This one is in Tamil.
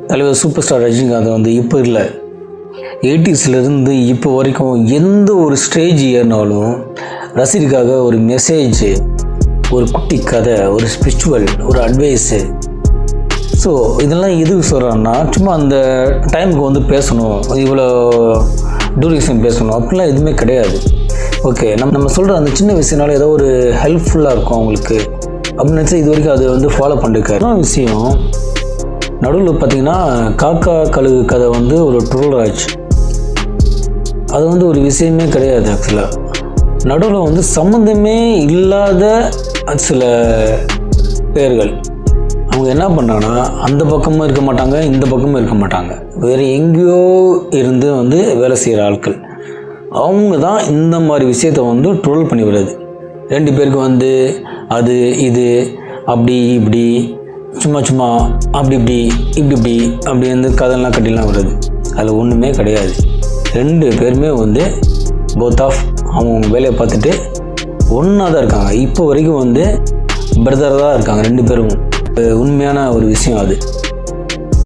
தலைவர் சூப்பர் ஸ்டார் ரஜினிகாந்த் வந்து இப்போ இல்லை, 80ஸ்லேருந்து இப்போ வரைக்கும் எந்த ஒரு ஸ்டேஜ் ஏறினாலும் ரசிகருக்காக ஒரு மெசேஜ், ஒரு குட்டி கதை, ஒரு ஸ்பிரிச்சுவல், ஒரு அட்வைஸு. ஸோ இதெல்லாம் எதுக்கு சொல்கிறான்னா, சும்மா அந்த டைமுக்கு வந்து பேசணும், இவ்வளோ டூரேஷன் பேசணும் அப்படிலாம் எதுவுமே கிடையாது. ஓகே, நம்ம சொல்கிற அந்த சின்ன விஷயனால ஏதோ ஒரு ஹெல்ப்ஃபுல்லாக இருக்கும் அவங்களுக்கு அப்படின்னு நினச்சி இது வரைக்கும் அது வந்து ஃபாலோ பண்ணிருக்காரு. இன்னொரு விஷயம், நடுவில் பார்த்திங்கன்னா காக்கா கழுகு கதை வந்து ஒரு ட்ரோல் ஆச்சு. அது வந்து ஒரு விஷயமே கிடையாது. ஆக்சுவலாக நடுவில் வந்து சம்மந்தமே இல்லாத சில பேர்கள் அவங்க என்ன பண்ணுறாங்கன்னா, அந்த பக்கமும் இருக்க மாட்டாங்க, இந்த பக்கமும் இருக்க மாட்டாங்க, வேறு எங்கேயோ இருந்து வந்து வேலை செய்கிற ஆட்கள். அவங்க தான் இந்த மாதிரி விஷயத்தை வந்து ட்ரோல் பண்ணி விடுறது. 2 பேருக்கு வந்து அது இது அப்படி இப்படி சும்மா அப்படி இப்படி அப்படி வந்து கதைலாம் கட்டிலாம் வருது. அதில் ஒன்றுமே கிடையாது. 2 பேருமே வந்து போத் ஆஃப் அவங்க வேலையை பார்த்துட்டு ஒன்றா தான் இருக்காங்க. இப்போ வரைக்கும் வந்து பிரதராக தான் இருக்காங்க 2 பேரும். உண்மையான ஒரு விஷயம் அது.